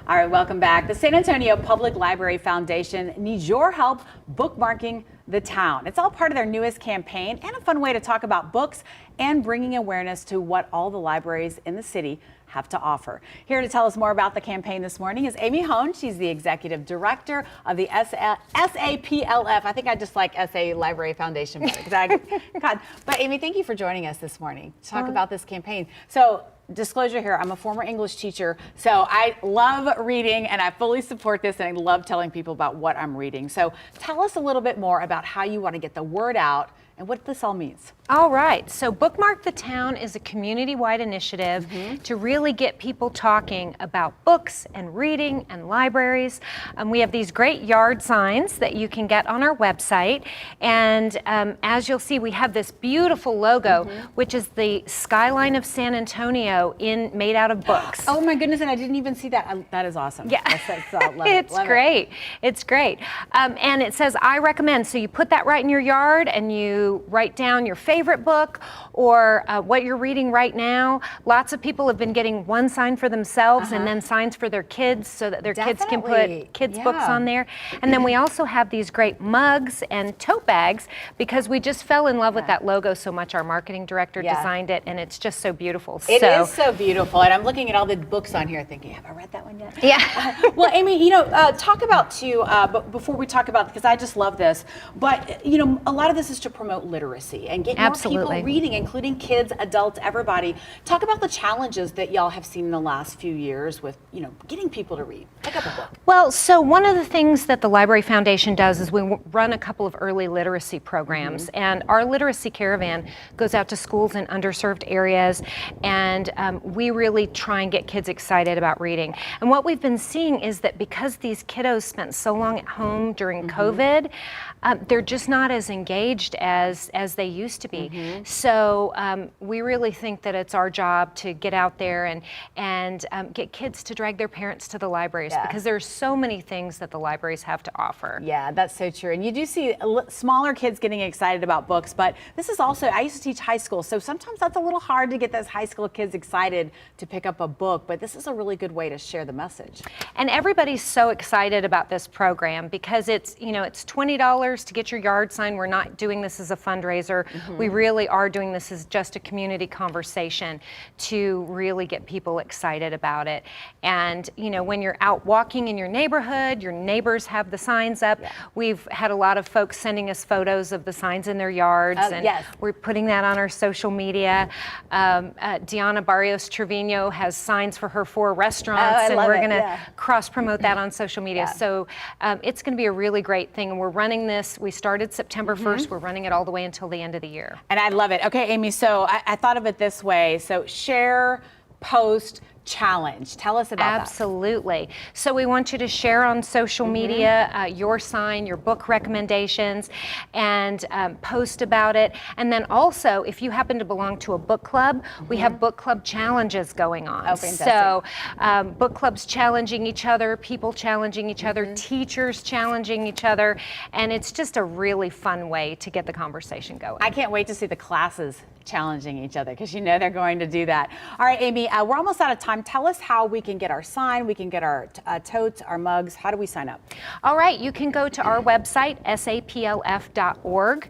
All right, welcome back. The San Antonio Public Library Foundation needs your help bookmarking the town. It's all part of their newest campaign and a fun way to talk about books and bringing awareness to what all the libraries in the city have to offer. Here to tell us more about the campaign this morning is Amy Hone. She's the executive director of the SAPLF. I think I just like SA Library Foundation better. But Amy, thank you for joining us this morning to talk about this campaign. So, disclosure here, I'm a former English teacher, so I love reading and I fully support this, and I love telling people about what I'm reading. So tell us a little bit more about how you want to get the word out and what this all means. All right, so Bookmark the Town is a community-wide initiative to really get people talking about books and reading and libraries. We have these great yard signs that you can get on our website, and as you'll see, we have this beautiful logo, which is the skyline of San Antonio made out of books. Oh my goodness, and I didn't even see that. That is awesome. Yeah, love it's great. It's great. And it says, I recommend, so you put that right in your yard and you write down your favorite book or what you're reading right now. Lots of people have been getting one sign for themselves and then signs for their kids so that their kids can put kids' books on there. And then we also have these great mugs and tote bags because we just fell in love with that logo so much. Our marketing director designed it, and it's just so beautiful. It is so beautiful, and I'm looking at all the books on here thinking, have I read that one yet? Yeah. Well, Amy, you know, talk about too, but before we talk about, because I just love this, but you know, a lot of this is to promote literacy and get more people reading, including kids, adults, everybody. Talk about the challenges that y'all have seen in the last few years with, you know, getting people to read. Pick up a book. Well, so one of the things that the Library Foundation does is we run a couple of early literacy programs, and our literacy caravan goes out to schools in underserved areas, and we really try and get kids excited about reading. And what we've been seeing is that because these kiddos spent so long at home during COVID, they're just not as engaged as they used to be. So we really think that it's our job to get out there and get kids to drag their parents to the libraries because there's so many things that the libraries have to offer. Yeah, that's so true. And you do see smaller kids getting excited about books, but this is also, I used to teach high school, so sometimes that's a little hard to get those high school kids excited to pick up a book, but this is a really good way to share the message. And everybody's so excited about this program because it's, you know, it's $20 to get your yard sign. We're not doing this as a fundraiser. We really are doing this as just a community conversation to really get people excited about it. And, you know, when you're out walking in your neighborhood, your neighbors have the signs up. We've had a lot of folks sending us photos of the signs in their yards, and we're putting that on our social media. Diana Barrios Trevino has signs for her 4 restaurants, and we're going to cross-promote that on social media. So it's going to be a really great thing, and we're running this. We started September 1st. We're running it all the way until the end of the year. And I love it. Okay, Amy, so I thought of it this way. So share, post, challenge. Tell us about that. Absolutely. So we want you to share on social media your sign, your book recommendations, and post about it. And then also, if you happen to belong to a book club, we have book club challenges going on. Oh, fantastic. So book clubs challenging each other, people challenging each other, teachers challenging each other, and it's just a really fun way to get the conversation going. I can't wait to see the classes challenging each other because you know they're going to do that. All right, Amy, we're almost out of time. Tell us how we can get our sign, we can get our totes, our mugs. How do we sign up? All right, you can go to our website, saplf.org,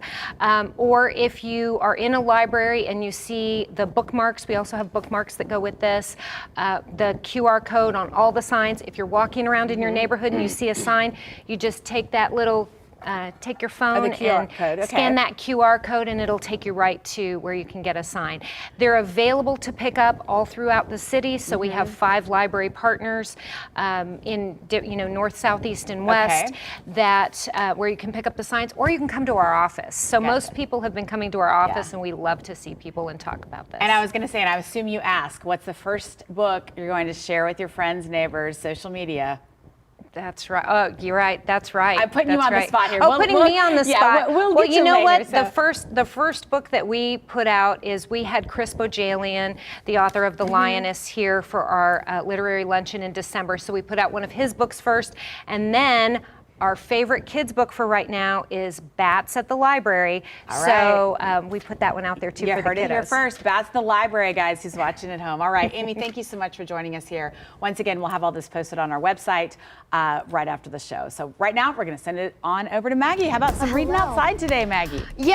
or if you are in a library and you see the bookmarks, we also have bookmarks that go with this, the QR code on all the signs. If you're walking around in your neighborhood and you see a sign, you just take that little take your phone and scan that QR code, and it'll take you right to where you can get a sign. They're available to pick up all throughout the city, so we have 5 library partners in north, south, east, and west that where you can pick up the signs, or you can come to our office. So most people have been coming to our office, and we love to see people and talk about this. And I was going to say, and I assume you ask, what's the first book you're going to share with your friends, neighbors, social media? That's right. Oh, you're right. That's right. I'm putting you on the spot here. Oh, putting me on the spot. Well, you know later, what? The first book that we put out is we had Chris Bojalian, the author of The Lioness, here for our literary luncheon in December. So we put out one of his books first, and then Our favorite kids book for right now is Bats at the Library. All So we put that one out there too You for the heard it here kiddos. first. Bats the Library, guys, who's watching at home. All right, Amy, thank you so much for joining us here. Once again, we'll have all this posted on our website right after the show. So right now, we're going to send it on over to Maggie. How about some reading outside today, Maggie? Yeah.